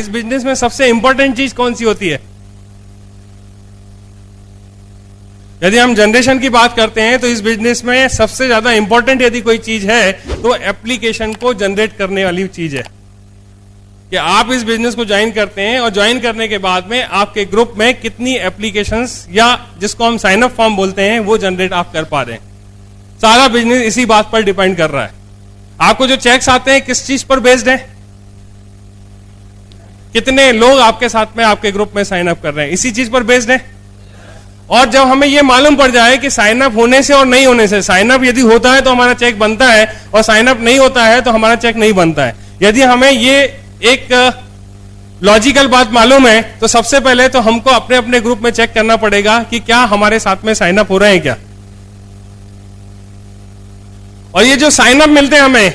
इस बिजनेस में सबसे इंपॉर्टेंट चीज कौन सी होती है? यदि हम जनरेशन की बात करते हैं तो इस बिजनेस में सबसे ज्यादा इंपॉर्टेंट यदि कोई चीज है तो एप्लीकेशन को जनरेट करने वाली चीज है कि आप इस बिजनेस को ज्वाइन करते हैं और ज्वाइन करने के बाद में आपके ग्रुप में कितनी एप्लीकेशंस या जिसको हम साइन अप फॉर्म बोलते हैं वो जनरेट आप कर पा रहे हैं। सारा बिजनेस इसी बात पर डिपेंड कर रहा है। आपको जो चेक्स आते हैं किस चीज पर बेस्ड है? कितने लोग आपके साथ में आपके ग्रुप में साइन अप कर रहे हैं, इसी चीज पर बेस्ड है। और जब हमें यह मालूम पड़ जाए कि साइन अप होने से और नहीं होने से, साइन अप यदि होता है तो हमारा चेक बनता है और साइन अप नहीं होता है तो हमारा चेक नहीं बनता है, यदि हमें ये एक लॉजिकल बात मालूम है तो सबसे पहले तो हमको अपने अपने ग्रुप में चेक करना पड़ेगा कि क्या हमारे साथ में साइन अप हो रहे हैं क्या। और ये जो साइन अप मिलते हैं हमें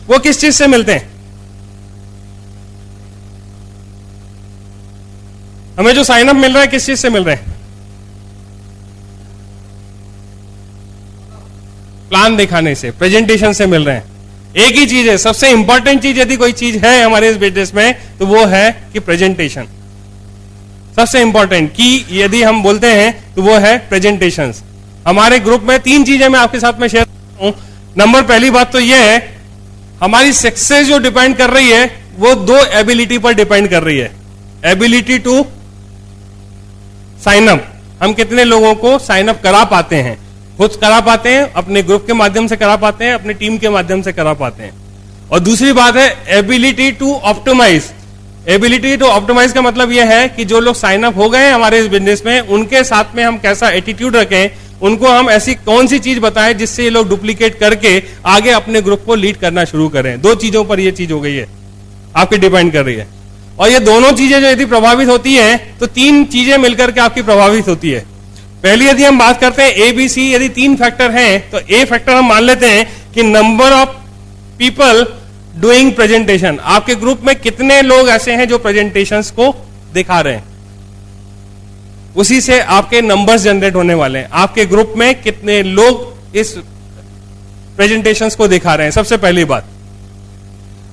वो किस चीज से मिलते हैं? हमें जो साइन अप मिल रहा है किस चीज से मिल रहे हैं? प्लान दिखाने से, प्रेजेंटेशन से मिल रहे हैं। एक ही चीज है, सबसे इंपॉर्टेंट चीज यदि कोई चीज है हमारे इस बिजनेस में तो वो है कि प्रेजेंटेशन। सबसे इंपॉर्टेंट की यदि हम बोलते हैं तो वो है प्रेजेंटेशन। हमारे ग्रुप में 3 चीजें मैं आपके साथ में शेयर करता हूं। नंबर पहली बात तो ये है, हमारी सक्सेस जो डिपेंड कर रही है वो 2 एबिलिटी पर डिपेंड कर रही है। एबिलिटी टू साइन अप, हम कितने लोगों को साइन अप करा पाते हैं, खुद करा पाते हैं, अपने ग्रुप के माध्यम से करा पाते हैं, अपनी टीम के माध्यम से करा पाते हैं। और दूसरी बात है ability to optimise. Ability to optimise का मतलब यह है कि जो लोग साइन अप हो गए हैं हमारे इस बिजनेस में, उनके साथ में हम कैसा एटीट्यूड रखें, उनको हम ऐसी कौन सी चीज बताएं जिससे ये लोग डुप्लीकेट करके आगे अपने ग्रुप को लीड करना शुरू करें। 2 चीजों पर यह चीज हो गई है, आपकी डिपेंड कर रही है। और ये दोनों चीजें जो यदि प्रभावित होती हैं तो 3 चीजें मिलकर के आपकी प्रभावित होती है। पहली यदि हम बात करते हैं ए बी सी, यदि 3 फैक्टर हैं तो ए फैक्टर हम मान लेते हैं कि number of people doing presentation. आपके ग्रुप में कितने लोग ऐसे हैं जो प्रेजेंटेशंस को दिखा रहे हैं, उसी से आपके नंबर्स जनरेट होने वाले हैं। आपके ग्रुप में कितने लोग इस प्रेजेंटेशंस को दिखा रहे हैं। सबसे पहली बात,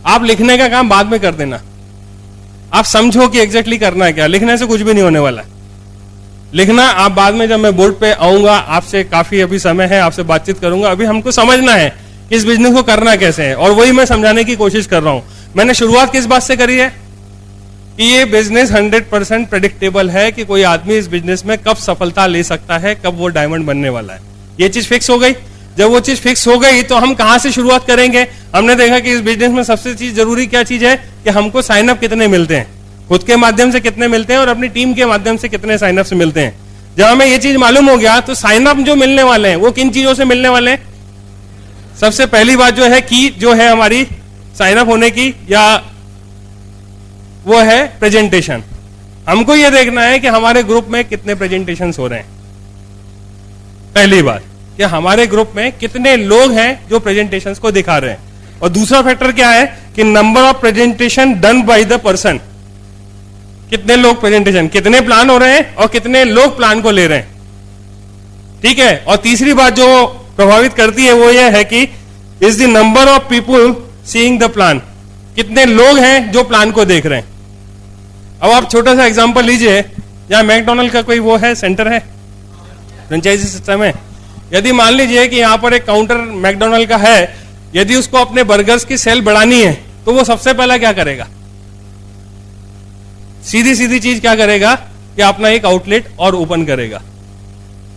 आप लिखने का काम बाद में कर देना, आप समझो कि एग्जैक्टली करना है क्या। लिखने से कुछ भी नहीं होने वाला है। लिखना आप बाद में, जब मैं बोर्ड पे आऊंगा, आपसे काफी अभी समय है, आपसे बातचीत करूंगा। अभी हमको समझना है कि इस बिजनेस को करना कैसे है, और वही मैं समझाने की कोशिश कर रहा हूं। मैंने शुरुआत किस बात से करी है कि ये बिजनेस 100% प्रेडिक्टेबल है कि कोई आदमी इस बिजनेस में कब सफलता ले सकता है, कब वो डायमंड बनने वाला है। ये चीज फिक्स हो गई। जब वो चीज फिक्स हो गई तो हम कहां से शुरुआत करेंगे? हमने देखा कि इस बिजनेस में सबसे चीज जरूरी क्या चीज है कि हमको साइन अप कितने मिलते हैं, खुद के माध्यम से कितने मिलते हैं और अपनी टीम के माध्यम से कितने साइन अप से मिलते हैं। जब हमें ये चीज मालूम हो गया तो साइन अप जो मिलने वाले हैं वो किन चीजों से मिलने वाले हैं? सबसे पहली बात जो है की जो है हमारी साइन अप होने की, या वो है प्रेजेंटेशन। हमको ये देखना है कि हमारे ग्रुप में कितने प्रेजेंटेशन हो रहे हैं। पहली बात कि हमारे ग्रुप में कितने लोग हैं जो प्रेजेंटेशन को दिखा रहे हैं। और दूसरा फैक्टर क्या है कि number of presentation done by the person. कितने लोग प्रेजेंटेशन, कितने प्लान हो रहे हैं और कितने लोग प्लान को ले रहे हैं। ठीक है। और तीसरी बात जो प्रभावित करती है वो ये है कि is the number of people seeing the plan. कितने लोग हैं जो प्लान को देख रहे हैं। अब आप छोटा सा एग्जांपल लीजिए, यहां मैकडॉनल्ड का कोई वो है, सेंटर है, फ्रेंचाइजी सिस्टम है। यदि मान लीजिए कि यहां पर एक काउंटर मैकडॉनल्ड का है, यदि उसको अपने बर्गर्स की सेल बढ़ानी है तो वो सबसे पहला क्या करेगा? सीधी सीधी चीज क्या करेगा कि अपना एक आउटलेट और ओपन करेगा।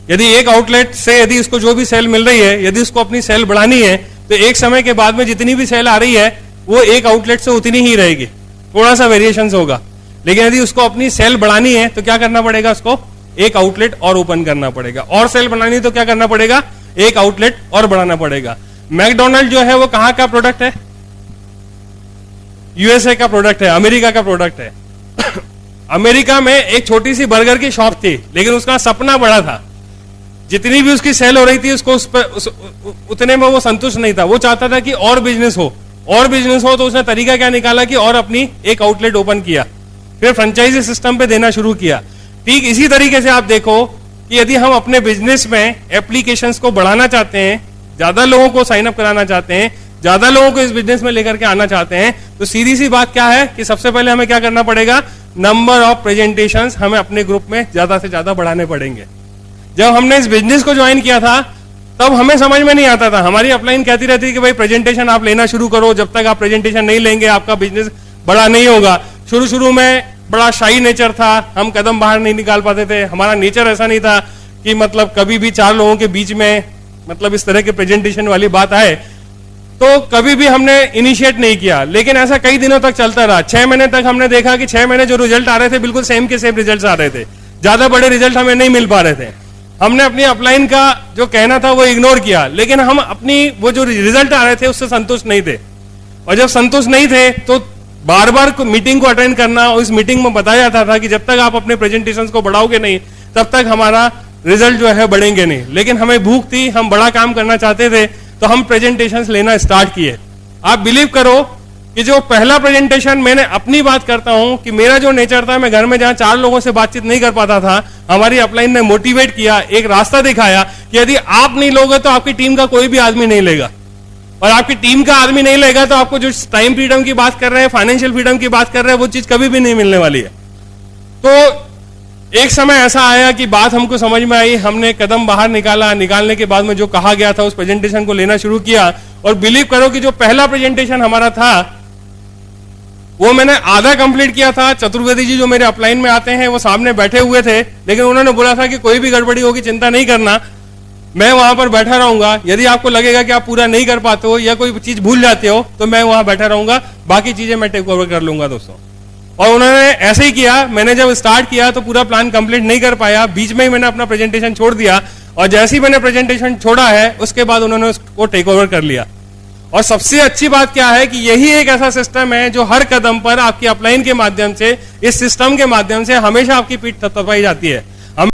यदि एक आउटलेट से यदि उसको जो भी सेल मिल रही है, यदि उसको अपनी सेल बढ़ानी है तो एक समय के बाद में जितनी भी सेल आ रही है वो एक आउटलेट से उतनी ही रहेगी, थोड़ा सा वेरिएशन होगा। लेकिन यदि उसको अपनी सेल बढ़ानी है तो क्या करना पड़ेगा? उसको एक आउटलेट और ओपन करना पड़ेगा। और सेल बढ़ानी है तो क्या करना पड़ेगा? एक आउटलेट और बढ़ाना पड़ेगा। मैकडॉनल्ड जो है वो कहां का प्रोडक्ट है? यूएसए का प्रोडक्ट है, अमेरिका का प्रोडक्ट है। अमेरिका में एक छोटी सी बर्गर की शॉप थी, लेकिन उसका सपना बड़ा था। जितनी भी उसकी सेल हो रही थी उसको उतने में वो संतुष्ट नहीं था। वो चाहता था कि और बिजनेस हो, और बिजनेस हो। तो उसने तरीका क्या निकाला कि और अपनी एक आउटलेट ओपन किया, फिर फ्रेंचाइजी सिस्टम पे देना शुरू किया। ठीक इसी तरीके से आप देखो कि यदि हम अपने बिजनेस में एप्लीकेशंस को बढ़ाना चाहते हैं, ज्यादा लोगों को साइन अप कराना चाहते हैं, ज्यादा लोगों को इस बिजनेस में लेकर के आना चाहते हैं, तो सीधी सी बात क्या है कि सबसे पहले हमें क्या करना पड़ेगा, नंबर ऑफ प्रेजेंटेशंस हमें अपने ग्रुप में ज्यादा से ज्यादा बढ़ाने पड़ेंगे। जब हमने इस बिजनेस को ज्वाइन किया था तब हमें समझ में नहीं आता था, हमारी अपलाइन कहती रहती थी कि भाई प्रेजेंटेशन आप लेना शुरू करो, जब तक आप प्रेजेंटेशन नहीं लेंगे आपका बिजनेस बड़ा नहीं होगा। शुरू शुरू में बड़ा शाई नेचर था, हम कदम बाहर नहीं निकाल पाते थे, हमारा नेचर ऐसा नहीं था कि मतलब कभी भी 4 लोगों के बीच में मतलब इस तरह के प्रेजेंटेशन वाली बात आए, तो कभी भी हमने इनिशिएट नहीं किया। लेकिन ऐसा कई दिनों तक चलता रहा। 6 महीने तक हमने देखा कि 6 महीने जो रिजल्ट आ रहे थे बिल्कुल सेम के सेम रिजल्ट आ रहे थे, ज्यादा बड़े रिजल्ट हमें नहीं मिल पा रहे थे। हमने अपनी अपलाइन का जो कहना था वो इग्नोर किया, लेकिन हम अपनी वो जो रिजल्ट आ रहे थे उससे संतुष्ट नहीं थे। और जब संतुष्ट नहीं थे तो बार बार मीटिंग को अटेंड करना, और इस मीटिंग में बताया जाता था कि जब तक आप अपने प्रेजेंटेशन को बढ़ाओगे नहीं तब तक हमारा रिजल्ट जो है बढ़ेंगे नहीं। लेकिन हमें भूख थी, हम बड़ा काम करना चाहते थे, तो हम प्रेजेंटेशन लेना स्टार्ट किए। आप बिलीव करो कि जो पहला प्रेजेंटेशन, मैंने अपनी बात करता हूं कि मेरा जो नेचर था, मैं घर में जहां 4 लोगों से बातचीत नहीं कर पाता था, हमारी अपलाइन ने मोटिवेट किया, एक रास्ता दिखाया कि यदि आप नहीं लोगे तो आपकी टीम का कोई भी आदमी नहीं लेगा, और आपकी टीम का आदमी नहीं लेगा तो आपको जो टाइम फ्रीडम की बात कर रहे हैं, फाइनेंशियल फ्रीडम की बात कर रहे हैं, वो चीज कभी भी नहीं मिलने वाली है। तो एक समय ऐसा आया कि बात हमको समझ में आई, हमने कदम बाहर निकाला, निकालने के बाद में जो कहा गया था उस प्रेजेंटेशन को लेना शुरू किया। और बिलीव करो कि जो पहला प्रेजेंटेशन हमारा था वो मैंने आधा कंप्लीट किया था। चतुर्वेदी जी जो मेरे अपलाइन में आते हैं वो सामने बैठे हुए थे, लेकिन उन्होंने बोला था कि कोई भी गड़बड़ी होगी चिंता नहीं करना, मैं वहां पर बैठा रहूंगा, यदि आपको लगेगा कि आप पूरा नहीं कर पाते हो या कोई चीज भूल जाते हो तो मैं वहां बैठा रहूंगा, बाकी चीजें मैं टेक ओवर कर लूंगा दोस्तों। और उन्होंने ऐसे ही किया। मैंने जब स्टार्ट किया तो पूरा प्लान कंप्लीट नहीं कर पाया, बीच में ही मैंने अपना प्रेजेंटेशन छोड़ दिया, और जैसे ही मैंने प्रेजेंटेशन छोड़ा है उसके बाद उन्होंने उसको टेक ओवर कर लिया। और सबसे अच्छी बात क्या है कि यही एक ऐसा सिस्टम है जो हर कदम पर आपकी अपलाइन के माध्यम से, इस सिस्टम के माध्यम से हमेशा आपकी पीठ थपथपाई जाती है।